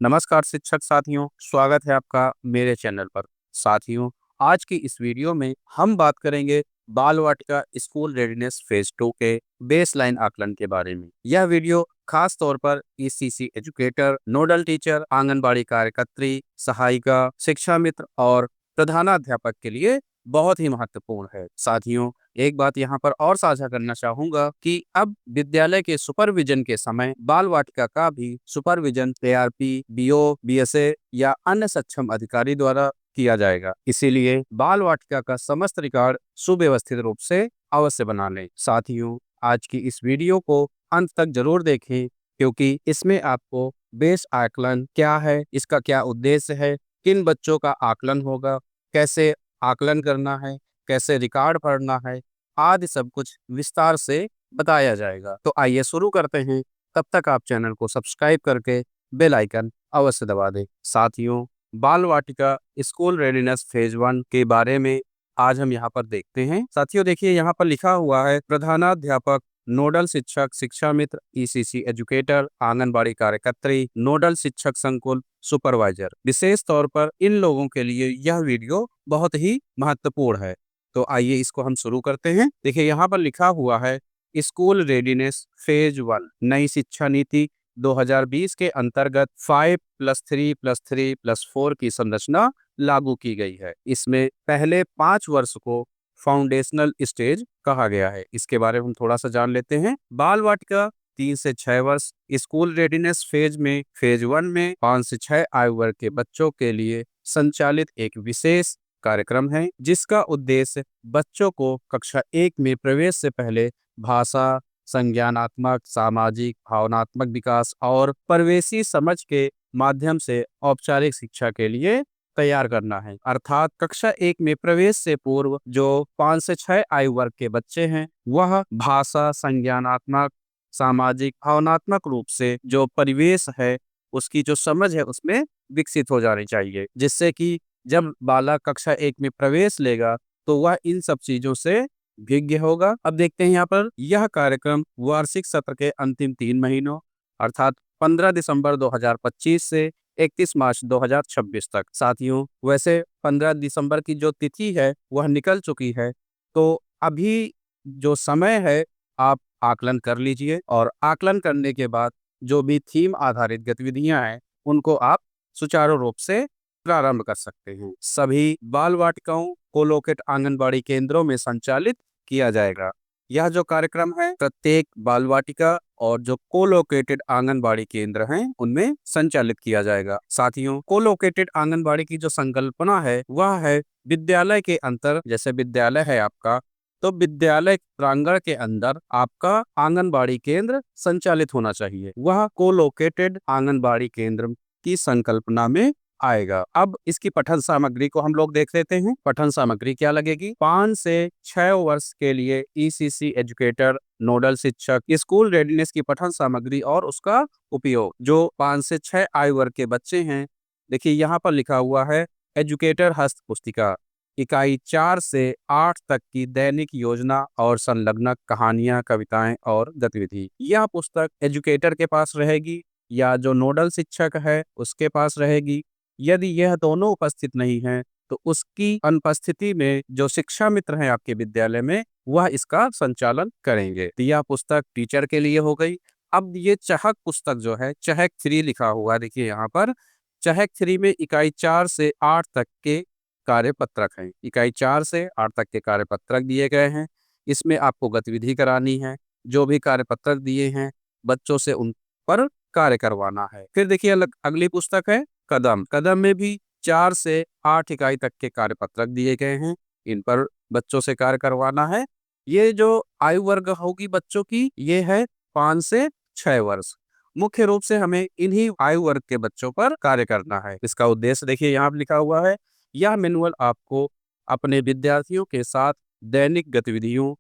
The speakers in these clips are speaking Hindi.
नमस्कार शिक्षक साथियों, स्वागत है आपका मेरे चैनल पर। साथियों, आज की इस वीडियो में हम बात करेंगे बाल वाटिका स्कूल रेडीनेस फेज 2 के बेसलाइन आकलन के बारे में। यह वीडियो खास तौर पर ECC educator, nodal teacher, Anganwadi कार्यकर्त्री, सहायिका, शिक्षा मित्र और प्रधानाध्यापक के लिए बहुत ही महत्वपूर्ण है। साथियों, एक बात यहाँ पर और साझा करना चाहूंगा कि अब विद्यालय के सुपरविजन के समय बाल वाटिका का भी सुपरविजन एआरपी, बीओ, बीएसए या अन्य सक्षम अधिकारी द्वारा किया जाएगा। इसीलिए बाल वाटिका का समस्त रिकॉर्ड सुव्यवस्थित रूप से अवश्य बना लें। साथियों, आज की इस वीडियो को अंत तक जरूर देखें, क्योंकि इसमें आपको बेस आकलन क्या है, इसका क्या उद्देश्य है, किन बच्चों का आकलन होगा, कैसे आकलन करना है, कैसे रिकॉर्ड पढ़ना है, आदि सब कुछ विस्तार से बताया जाएगा। तो आइए शुरू करते हैं। तब तक आप चैनल को सब्सक्राइब करके बेल आइकन अवश्य दबा दें। साथियों, बाल वाटिका स्कूल रेडीनेस फेज 1 के बारे में आज हम यहाँ पर देखते हैं। साथियों देखिए, यहाँ पर लिखा हुआ है प्रधानाध्यापक, नोडल शिक्षक, शिक्षा मित्र, ईसीसी एजुकेटर, आंगनबाड़ी कार्यकर्त्री, नोडल शिक्षक संकुल, सुपरवाइजर। विशेष तौर पर इन लोगों के लिए यह वीडियो बहुत ही महत्वपूर्ण है। तो आइए इसको हम शुरू करते हैं। देखिए, यहाँ पर लिखा हुआ है स्कूल रेडीनेस फेज 1 नई शिक्षा नीति 2020 के अंतर्गत 5+3+3+4 की संरचना लागू की गई है। इसमें पहले 5 वर्ष को फाउंडेशनल स्टेज कहा गया है। इसके बारे में हम थोड़ा सा जान लेते हैं। बाल वाटिका 3 से 6 वर्ष, स्कूल रेडीनेस फेज में फेज 1 में 5 से 6 आयु वर्ग के बच्चों के लिए संचालित एक विशेष कार्यक्रम है, जिसका उद्देश्य बच्चों को कक्षा 1 में प्रवेश से पहले भाषा, संज्ञानात्मक, सामाजिक, भावनात्मक विकास और परिवेशी समझ के माध्यम से औपचारिक शिक्षा के लिए तैयार करना है। अर्थात कक्षा 1 में प्रवेश से पूर्व जो 5 से 6 आयु वर्ग के बच्चे हैं, वह भाषा, संज्ञानात्मक, सामाजिक, भावनात्मक रूप से जो परिवेश है, उसकी जो समझ है उसमें विकसित हो जानी चाहिए, जिससे कि जब बालक कक्षा 1 में प्रवेश लेगा तो वह इन सब चीजों से विज्ञ होगा। अब देखते हैं यहाँ पर, यह कार्यक्रम वार्षिक सत्र के अंतिम 3 महीनों अर्थात 15 दिसंबर 2025 से 31 मार्च 2026 तक। साथियों, वैसे 15 दिसंबर की जो तिथि है वह निकल चुकी है, तो अभी जो समय है आप आकलन कर लीजिए, और आकलन करने के बाद जो भी थीम आधारित गतिविधियां हैं उनको आप सुचारू रूप से प्रारंभ कर सकते हैं। सभी बाल वाटिकाओं को लोकेट आंगनबाड़ी केंद्रों में संचालित किया जाएगा। यह जो कार्यक्रम है प्रत्येक बाल वाटिका और जो कोलोकेटेड आंगनबाड़ी केंद्र हैं उनमें संचालित किया जाएगा। साथियों, कोलोकेटेड आंगनबाड़ी की जो संकल्पना है वह है विद्यालय के अंतर, जैसे विद्यालय है आपका, तो विद्यालय प्रांगण के अंदर आपका आंगनबाड़ी केंद्र संचालित होना चाहिए। वह कोलोकेटेड आंगनबाड़ी केंद्र की संकल्पना में आएगा। अब इसकी पठन सामग्री को हम लोग देख लेते हैं। पठन सामग्री क्या लगेगी? 5 से 6 वर्ष के लिए ईसीसी एजुकेटर, नोडल शिक्षक, स्कूल रेडीनेस की पठन सामग्री और उसका उपयोग। जो 5 से 6 आयु वर्ग के बच्चे हैं, देखिए यहाँ पर लिखा हुआ है एजुकेटर हस्त पुस्तिका, इकाई 4 से 8 तक की दैनिक योजना और संलग्नक कहानियां, कविताएं और गतिविधि। यह पुस्तक एजुकेटर के पास रहेगी या जो नोडल शिक्षक है उसके पास रहेगी। यदि यह दोनों उपस्थित नहीं हैं तो उसकी अनुपस्थिति में जो शिक्षा मित्र हैं आपके विद्यालय में, वह इसका संचालन करेंगे। तो यह पुस्तक टीचर के लिए हो गई। अब ये चहक पुस्तक जो है, चहक 3 लिखा हुआ है, देखिए यहाँ पर चहक 3 में इकाई 4 से 8 तक के कार्यपत्रक हैं। इकाई 4 से 8 तक के कार्यपत्रक दिए गए हैं। इसमें आपको गतिविधि करानी है। जो भी कार्यपत्रक दिए हैं बच्चों से उन पर कार्य करवाना है। फिर देखिए अगली पुस्तक है कदम। कदम में भी 4 से 8 इकाई तक के कार्यपत्रक दिए गए हैं। इन पर बच्चों से कार्य करवाना है। ये जो आयु वर्ग होगी बच्चों की, ये है 5 से 6 वर्ष। मुख्य रूप से हमें इन्हीं आयु वर्ग के बच्चों पर कार्य करना है। इसका उद्देश्य देखिए यहाँ लिखा हुआ है। यह मैनुअल आपको अपने विद्यार्थियों के साथ दैनिक गतिविधियों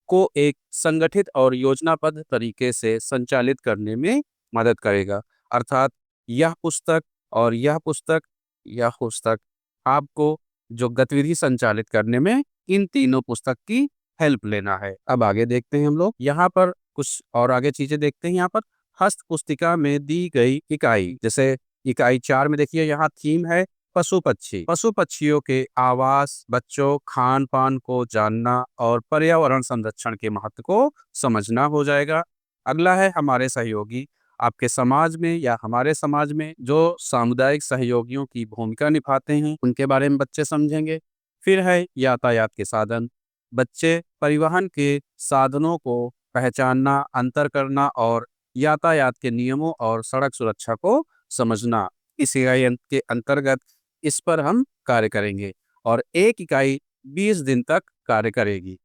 को एक संगठित और योजनाबद्ध तरीके से संचालित करने में मदद करेगा। अर्थात यह पुस्तक और यह पुस्तक आपको जो गतिविधि संचालित करने में इन तीनों पुस्तक की हेल्प लेना है। अब आगे देखते हैं हम लोग, यहाँ पर कुछ और आगे चीजें देखते हैं। यहाँ पर हस्त पुस्तिका में दी गई इकाई, जैसे इकाई 4 में देखिए यहाँ थीम है पशु पक्षी। पशु पक्षियों के आवास, बच्चों, खान पान को जानना और पर्यावरण संरक्षण के महत्व को समझना हो जाएगा। अगला है हमारे सहयोगी। आपके समाज में या हमारे समाज में जो सामुदायिक सहयोगियों की भूमिका निभाते हैं उनके बारे में बच्चे समझेंगे। फिर है यातायात के साधन। बच्चे परिवहन के साधनों को पहचानना, अंतर करना और यातायात के नियमों और सड़क सुरक्षा को समझना, इस इकाई के अंतर्गत इस पर हम कार्य करेंगे और एक इकाई 20 दिन तक कार्य करेगी।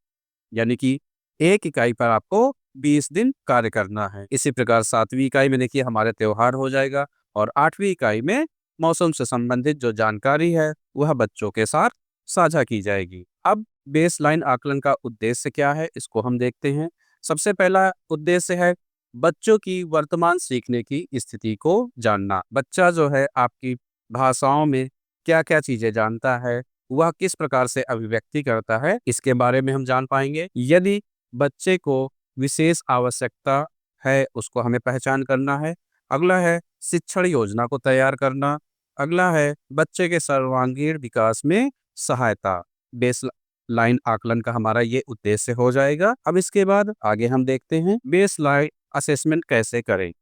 यानी कि एक इकाई पर आपको 20 दिन कार्य करना है। इसी प्रकार 7वीं इकाई में देखिए हमारे त्योहार हो जाएगा और 8वीं इकाई में मौसम से संबंधित जो जानकारी है वह बच्चों के साथ साझा की जाएगी। अब बेसलाइन आकलन का उद्देश्य क्या है, इसको हम देखते हैं। सबसे पहला उद्देश्य है बच्चों की वर्तमान सीखने की स्थिति को जानना। बच्चा जो है आपकी भाषाओं में क्या क्या चीजें जानता है, वह किस प्रकार से अभिव्यक्ति करता है, इसके बारे में हम जान पाएंगे। यदि बच्चे को विशेष आवश्यकता है उसको हमें पहचान करना है। अगला है शिक्षण योजना को तैयार करना। अगला है बच्चे के सर्वांगीण विकास में सहायता। बेस लाइन आकलन का हमारा ये उद्देश्य हो जाएगा। अब इसके बाद आगे हम देखते हैं बेस लाइन असेसमेंट कैसे करें।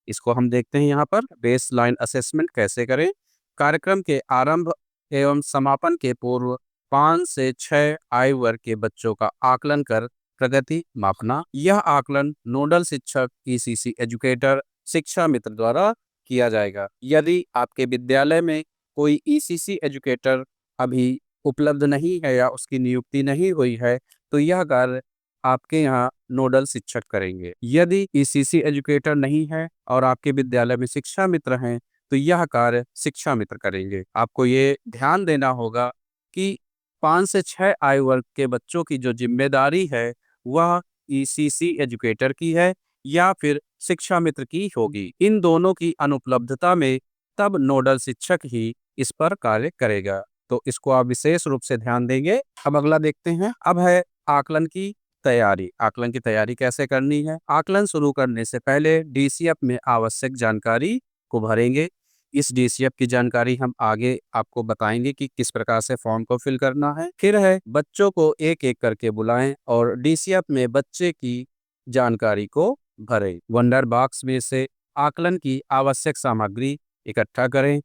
इसको हम देखते हैं यहाँ पर बेस लाइन असेसमेंट कैसे करें। कार्यक्रम के आरंभ एवं समापन के पूर्व 5 से 6 आयु वर्ग के बच्चों का आकलन कर प्रगति मापना। यह आकलन नोडल शिक्षक, ईसीसी एजुकेटर, शिक्षा मित्र द्वारा किया जाएगा। यदि आपके विद्यालय में कोई ईसीसी एजुकेटर अभी उपलब्ध नहीं है या उसकी नियुक्ति नहीं हुई है तो यह कार्य आपके यहाँ नोडल शिक्षक करेंगे। यदि ईसीसी एजुकेटर नहीं है और आपके विद्यालय में शिक्षा मित्र हैं तो यह कार्य शिक्षा मित्र करेंगे। आपको ये ध्यान देना होगा कि 5 से 6 आयु वर्ग के बच्चों की जो जिम्मेदारी है वह ईसीसी एजुकेटर की है या फिर शिक्षा मित्र की होगी। इन दोनों की अनुपलब्धता में तब नोडल शिक्षक ही इस पर कार्य करेगा। तो इसको आप विशेष रूप से ध्यान देंगे। अब अगला देखते हैं। अब है आकलन की तैयारी। आकलन की तैयारी कैसे करनी है। आकलन शुरू करने से पहले डीसीएफ में आवश्यक जानकारी को भरेंगे। इस डीसीएफ की जानकारी हम आगे आपको बताएंगे कि किस प्रकार से फॉर्म को फिल करना है। फिर है बच्चों को एक एक करके बुलाएं और डीसीएफ में बच्चे की जानकारी को भरें। वंडर बॉक्स में से आकलन की आवश्यक सामग्री इकट्ठा करें।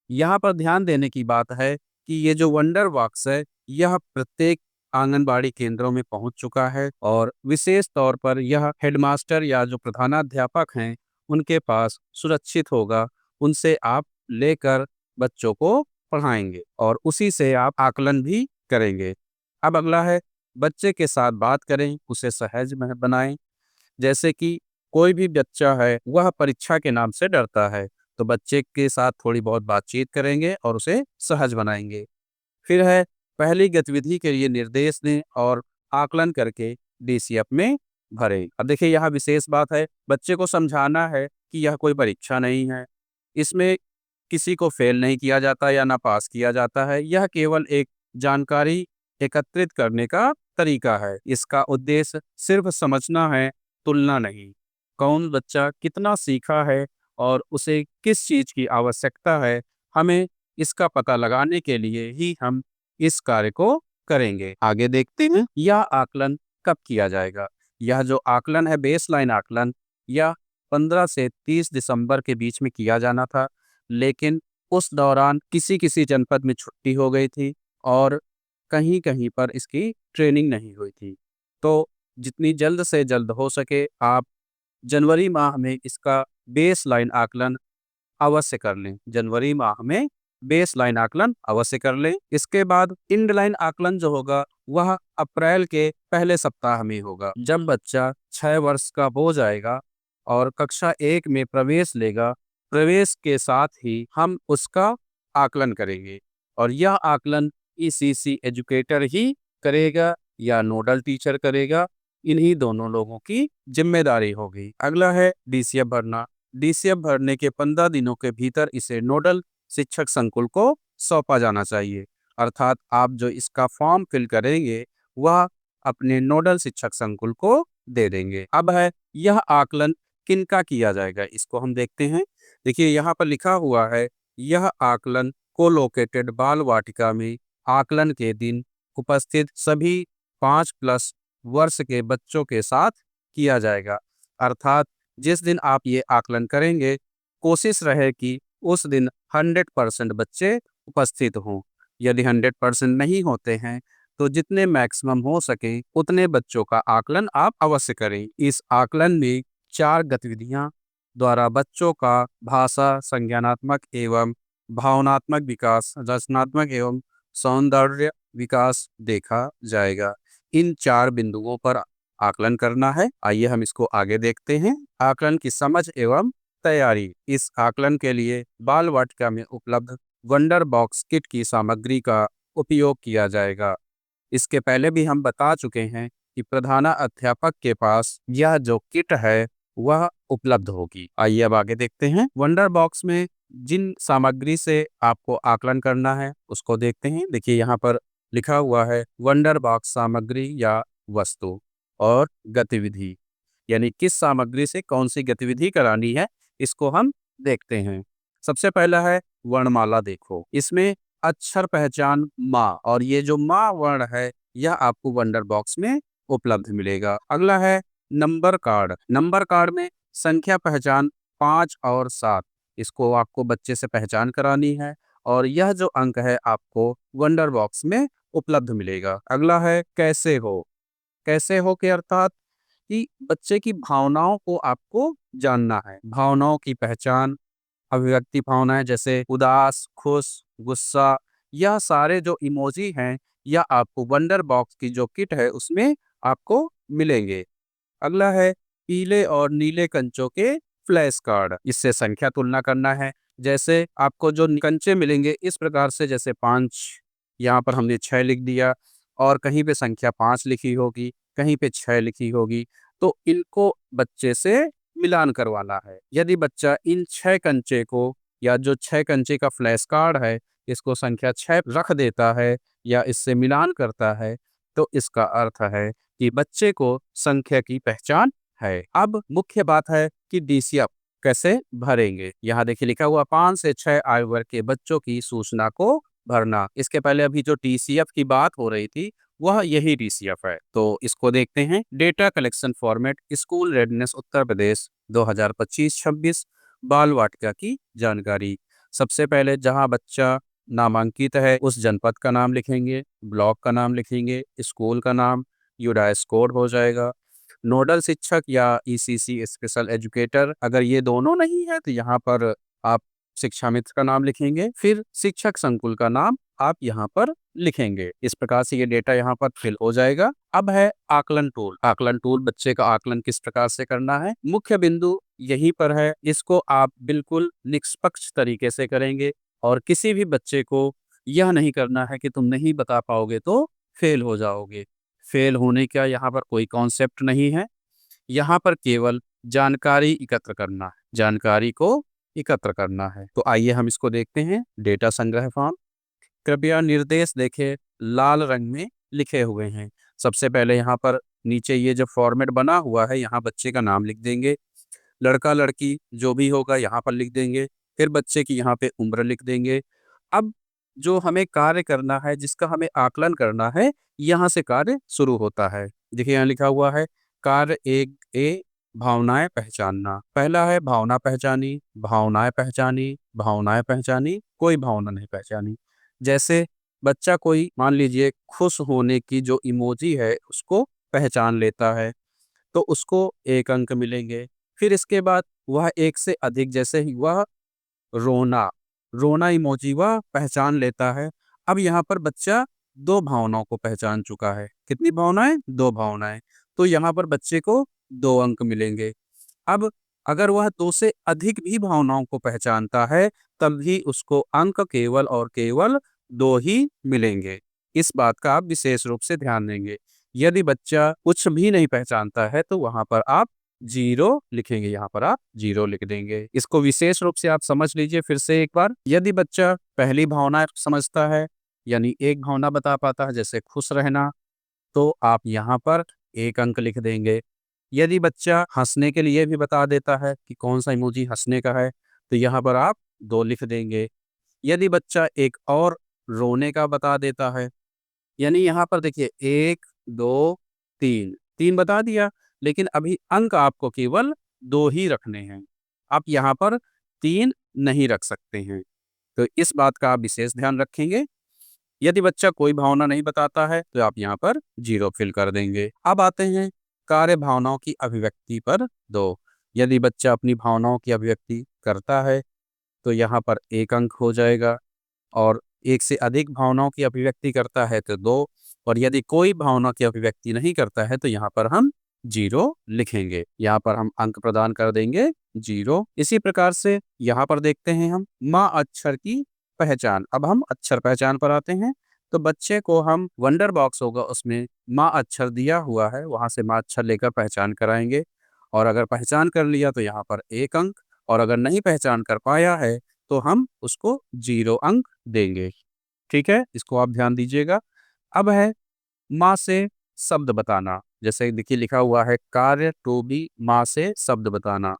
यहाँ पर ध्यान देने की बात है कि ये जो वंडर बॉक्स है यह प्रत्येक आंगनबाड़ी केंद्रों में पहुंच चुका है और विशेष तौर पर यह हेडमास्टर या जो प्रधानाध्यापक हैं उनके पास सुरक्षित होगा। उनसे आप लेकर बच्चों को पढ़ाएंगे और उसी से आप आकलन भी करेंगे। अब अगला है बच्चे के साथ बात करें, उसे सहज बनाएं। जैसे कि कोई भी बच्चा है वह परीक्षा के नाम से डरता है तो बच्चे के साथ थोड़ी बहुत बातचीत करेंगे और उसे सहज बनाएंगे। फिर है पहली गतिविधि के लिए निर्देश दें और आकलन करके डीसीएफ में भरें। अब देखिए यहाँ विशेष बात है, बच्चे को समझाना है कि यह कोई परीक्षा नहीं है, इसमें किसी को फेल नहीं किया जाता या ना पास किया जाता है। यह केवल एक जानकारी एकत्रित करने का तरीका है। इसका उद्देश्य सिर्फ समझना है, तुलना नहीं। कौन बच्चा कितना सीखा है और उसे किस चीज की आवश्यकता है, हमें इसका पता लगाने के लिए ही हम इस कार्य को करेंगे। आगे देखते हैं यह आकलन कब किया जाएगा। यह जो आकलन है बेसलाइन आकलन, यह 15 से 30 दिसंबर के बीच में किया जाना था, लेकिन उस दौरान किसी किसी जनपद में छुट्टी हो गई थी और कहीं कहीं पर इसकी ट्रेनिंग नहीं हुई थी। तो जितनी जल्द से जल्द हो सके आप जनवरी माह में इसका बेसलाइन आकलन अवश्य कर लें। जनवरी माह में बेसलाइन आकलन अवश्य कर लें। इसके बाद इंडलाइन आकलन जो होगा वह अप्रैल के पहले सप्ताह में होगा। जब बच्चा 6 वर्ष का हो जाएगा और कक्षा 1 में प्रवेश लेगा, प्रवेश के साथ ही हम उसका आकलन करेंगे और यह आकलन ईसीसी एजुकेटर ही करेगा या नोडल टीचर करेगा। इन्हीं दोनों लोगों की जिम्मेदारी होगी। अगला है डीसीएफ भरना। डीसीएफ भरने के 15 दिनों के भीतर इसे नोडल शिक्षक संकुल को सौंपा जाना चाहिए। अर्थात आप जो इसका फॉर्म फिल करेंगे वह अपने नोडल शिक्षक संकुल को दे देंगे। अब है यह आकलन किनका किया जाएगा, इसको हम देखते हैं। देखिए यहाँ पर लिखा हुआ है, यह आकलन कोलोकेटेड बाल वाटिका में आकलन के दिन उपस्थित सभी 5+ वर्ष के बच्चों के साथ किया जाएगा। अर्थात जिस दिन आप ये आकलन करेंगे, कोशिश रहे कि उस दिन 100% बच्चे उपस्थित हों। यदि 100% नहीं होते हैं तो जितने मैक्सिमम हो सके उतने बच्चों का आकलन आप अवश्य करें। इस आकलन में 4 गतिविधियां द्वारा बच्चों का भाषा, संज्ञानात्मक एवं भावनात्मक विकास, रचनात्मक एवं सौंदर्य विकास देखा जाएगा। इन 4 बिंदुओं पर आकलन करना है। आइए हम इसको आगे देखते हैं। आकलन की समझ एवं तैयारी। इस आकलन के लिए बाल वाटिका में उपलब्ध वंडर बॉक्स किट की सामग्री का उपयोग किया जाएगा। इसके पहले भी हम बता चुके हैं कि प्रधानाध्यापक के पास यह जो किट है वह उपलब्ध होगी। आइए अब आगे देखते हैं। वंडर बॉक्स में जिन सामग्री से आपको आकलन करना है उसको देखते हैं। देखिए यहाँ पर लिखा हुआ है वंडर बॉक्स सामग्री या वस्तु और गतिविधि, यानी किस सामग्री से कौन सी गतिविधि करानी है इसको हम देखते हैं। सबसे पहला है वर्णमाला। देखो इसमें अक्षर पहचान माँ, और ये जो माँ वर्ण है यह आपको वंडर बॉक्स में उपलब्ध मिलेगा। अगला है नंबर कार्ड। नंबर कार्ड में संख्या पहचान 5 और 7, इसको आपको बच्चे से पहचान करानी है और यह जो अंक है आपको वंडर बॉक्स में उपलब्ध मिलेगा। अगला है कैसे हो। कैसे हो के अर्थात कि बच्चे की भावनाओं को आपको जानना है। भावनाओं की पहचान, अभिव्यक्ति भावनाएं जैसे उदास, खुश, गुस्सा, यह सारे जो इमोजी हैं यह आपको वंडर बॉक्स की जो किट है उसमें आपको मिलेंगे। अगला है पीले और नीले कंचों के फ्लैश कार्ड। इससे संख्या तुलना करना है। जैसे आपको जो कंचे मिलेंगे इस प्रकार से, जैसे 5, यहाँ पर हमने 6 लिख दिया और कहीं पे संख्या 5 लिखी होगी, कहीं पे 6 लिखी होगी, तो इनको बच्चे से मिलान करवाना है। यदि बच्चा इन 6 कंचे को या जो 6 कंचे का फ्लैश कार्ड है इसको संख्या 6 रख देता है या इससे मिलान करता है तो इसका अर्थ है कि बच्चे को संख्या की पहचान है। अब मुख्य बात है कि डीसीएफ कैसे भरेंगे। यहाँ देखिए लिखा हुआ 5 से 6 आयु वर्ग के बच्चों की सूचना को भरना। इसके पहले अभी जो डीसीएफ की बात हो रही थी वह यही डीसीएफ है, तो इसको देखते हैं। Data collection format school readiness Uttar Pradesh 2025-26 Bal वाटिका की जानकारी। सबसे पहले जहां बच्चा नामांकित है उस जनपद का नाम लिखेंगे, ब्लॉक का नाम लिखेंगे, स्कूल का नाम, यूडाइस कोड हो जाएगा। नोडल शिक्षक या ईसीसी स्पेशल एजुकेटर, अगर ये दोनों नहीं है तो यहाँ पर आप शिक्षा मित्र का नाम लिखेंगे, फिर शिक्षक संकुल का नाम आप यहाँ पर लिखेंगे। इस प्रकार से ये डेटा यहाँ पर फिल हो जाएगा। अब है आकलन टूल। आकलन टूल बच्चे का आकलन किस प्रकार से करना है, मुख्य बिंदु यहीं पर है। इसको आप बिल्कुल निष्पक्ष तरीके से करेंगे और किसी भी बच्चे को यह नहीं करना है कि तुम नहीं बता पाओगे तो फेल हो जाओगे। फेल होने का यहाँ पर कोई कॉन्सेप्ट नहीं है। यहाँ पर केवल जानकारी एकत्र करना है, जानकारी को एकत्र करना है। तो आइए हम इसको देखते हैं। डेटा संग्रह फॉर्म। कृपया निर्देश देखें, लाल रंग में लिखे हुए हैं। सबसे पहले यहाँ पर नीचे ये जो फॉर्मेट बना हुआ है यहाँ बच्चे का नाम लिख देंगे, लड़का लड़की जो भी होगा यहाँ पर लिख देंगे, फिर बच्चे की यहाँ पे उम्र लिख देंगे। अब जो हमें कार्य करना है, जिसका हमें आकलन करना है, यहाँ से कार्य शुरू होता है। देखिए यहाँ लिखा हुआ है कार्य 1A भावनाएं पहचानना। पहला है भावना पहचानी, भावनाएं पहचानी, भावनाएं पहचानी, कोई भावना नहीं पहचानी। जैसे बच्चा कोई मान लीजिए खुश होने की जो इमोजी है उसको पहचान लेता है तो उसको 1 अंक मिलेंगे। फिर इसके बाद वह 1 से अधिक, जैसे ही वह रोना, रोना इमोजी वह पहचान लेता है। अब यहाँ पर बच्चा 2 भावनाओं को पहचान चुका है। कितनी भावनाएं? 2 भावनाएं। तो यहाँ पर बच्चे को 2 अंक मिलेंगे। अब अगर वह 2 से अधिक भी भावनाओं को पहचानता है तब भी उसको अंक केवल और केवल 2 ही मिलेंगे। इस बात का आप विशेष रूप से ध्यान देंगे। यदि बच्चा कुछ भी नहीं पहचानता है तो वहां पर आप 0 लिखेंगे, यहाँ पर आप 0 लिख देंगे। इसको विशेष रूप से आप समझ लीजिए फिर से एक बार। यदि बच्चा पहली भावना समझता है, यानी एक भावना बता पाता है जैसे खुश रहना, तो आप यहाँ पर 1 अंक लिख देंगे। यदि बच्चा हंसने के लिए भी बता देता है कि कौन सा इमोजी हंसने का है, तो यहाँ पर आप 2 लिख देंगे। यदि बच्चा एक और रोने का बता देता है, यानी यहाँ पर देखिए 1, 2, 3, 3 बता दिया, लेकिन अभी अंक आपको केवल 2 ही रखने हैं। आप यहाँ पर 3 नहीं रख सकते हैं। तो इस बात का आप विशेष ध्यान रखेंगे। यदि बच्चा कोई भावना नहीं बताता है, तो आप यहाँ पर 0 फिल कर देंगे। अब आते हैं कार्य भावनाओं की अभिव्यक्ति पर 2। यदि बच्चा अपनी भावनाओं की अभिव्यक्ति करता है, तो यहाँ पर 1 अंक हो जाएगा, और 1 से अधिक भावनाओं की अभिव्यक्ति करता है तो 2, और यदि कोई भावना की अभिव्यक्ति नहीं करता है तो यहाँ पर हम 0 लिखेंगे। यहाँ पर हम अंक प्रदान कर देंगे 0। इसी प्रकार से यहाँ पर देखते हैं हम माँ अक्षर की पहचान। अब हम अक्षर पहचान पर आते हैं। तो बच्चे को हम वंडर बॉक्स होगा, उसमें माँ अक्षर दिया हुआ है, वहां से माँ अक्षर लेकर पहचान कराएंगे। और अगर पहचान कर लिया तो यहाँ पर 1 अंक, और अगर नहीं पहचान कर पाया है तो हम उसको 0 अंक देंगे। ठीक है, इसको आप ध्यान दीजिएगा। अब है माँ से शब्द बताना। जैसे देखिए लिखा हुआ है कार्य टू बी, माँ से शब्द बताना।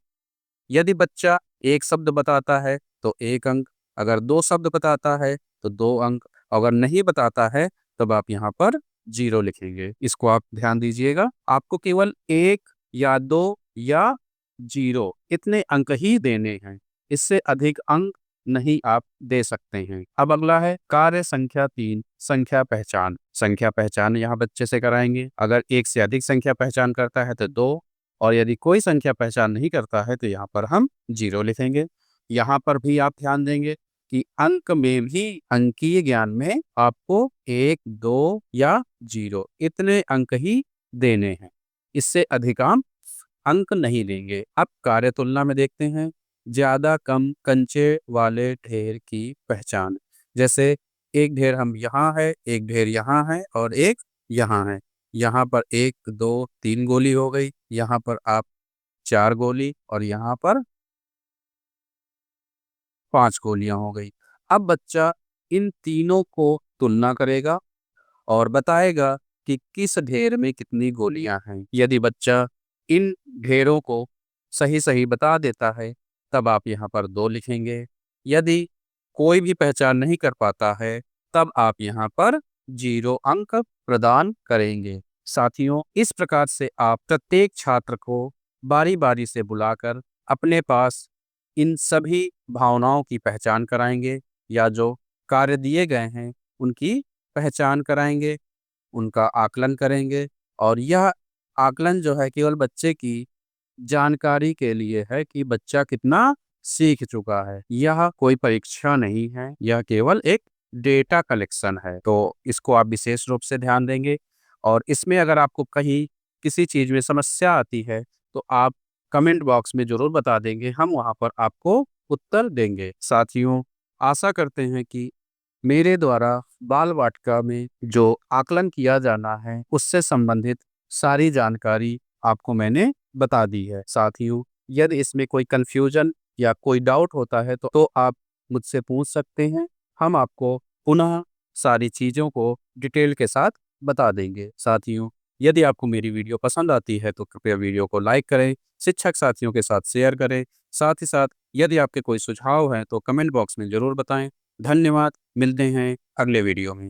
यदि बच्चा 1 शब्द बताता है तो 1 अंक, अगर 2 शब्द बताता है तो 2 अंक, अगर नहीं बताता है तब आप यहाँ पर 0 लिखेंगे। इसको आप ध्यान दीजिएगा। आपको केवल 1 या 2 या 0 इतने अंक ही देने हैं, इससे अधिक अंक नहीं आप दे सकते हैं। अब अगला है कार्य संख्या 3, संख्या पहचान। संख्या पहचान यहाँ बच्चे से कराएंगे। अगर 1 से अधिक संख्या पहचान करता है तो 2, और यदि कोई संख्या पहचान नहीं करता है तो यहाँ पर हम 0 लिखेंगे। यहाँ पर भी आप ध्यान देंगे कि अंक में भी, अंकीय ज्ञान में आपको 1, 2 या 0 इतने अंक ही देने हैं, इससे अधिक आप अंक नहीं लेंगे। अब कार्य तुलना में देखते हैं ज्यादा कम कंचे वाले ढेर की पहचान। जैसे एक ढेर हम यहाँ है, एक ढेर यहाँ है, और एक यहाँ है। यहाँ पर 1, 2, 3 गोली हो गई, यहाँ पर आप 4 गोली, और यहाँ पर 5 गोलियां हो गई। अब बच्चा इन तीनों को तुलना करेगा और बताएगा कि किस ढेर में कितनी गोलियां हैं। यदि बच्चा इन ढेरों को सही सही बता देता है तब आप यहाँ पर 2 लिखेंगे। यदि कोई भी पहचान नहीं कर पाता है तब आप यहाँ पर 0 अंक प्रदान करेंगे। साथियों, इस प्रकार से आप प्रत्येक छात्र को बारी बारी से बुलाकर अपने पास इन सभी भावनाओं की पहचान कराएंगे, या जो कार्य दिए गए हैं उनकी पहचान कराएंगे, उनका आकलन करेंगे। और यह आकलन जो है केवल बच्चे की जानकारी के लिए है कि बच्चा कितना सीख चुका है। यह कोई परीक्षा नहीं है, यह केवल एक डेटा कलेक्शन है। तो इसको आप विशेष रूप से ध्यान देंगे, और इसमें अगर आपको कहीं किसी चीज में समस्या आती है तो आप कमेंट बॉक्स में जरूर बता देंगे, हम वहां पर आपको उत्तर देंगे। साथियों, आशा करते हैं कि मेरे द्वारा बाल वाटिका में जो आकलन किया जाना है उससे संबंधित सारी जानकारी आपको मैंने बता दी है। साथियों, यदि इसमें कोई कंफ्यूजन या कोई डाउट होता है तो आप मुझसे पूछ सकते हैं। हम आपको पुनः सारी चीज़ों को डिटेल के साथ बता देंगे। साथियों, यदि आपको मेरी वीडियो पसंद आती है तो कृपया वीडियो को लाइक करें, शिक्षक साथियों के साथ शेयर करें। साथ ही साथ यदि आपके कोई सुझाव हैं तो कमेंट बॉक्स में ज़रूर बताएं। धन्यवाद। मिलते हैं अगले वीडियो में।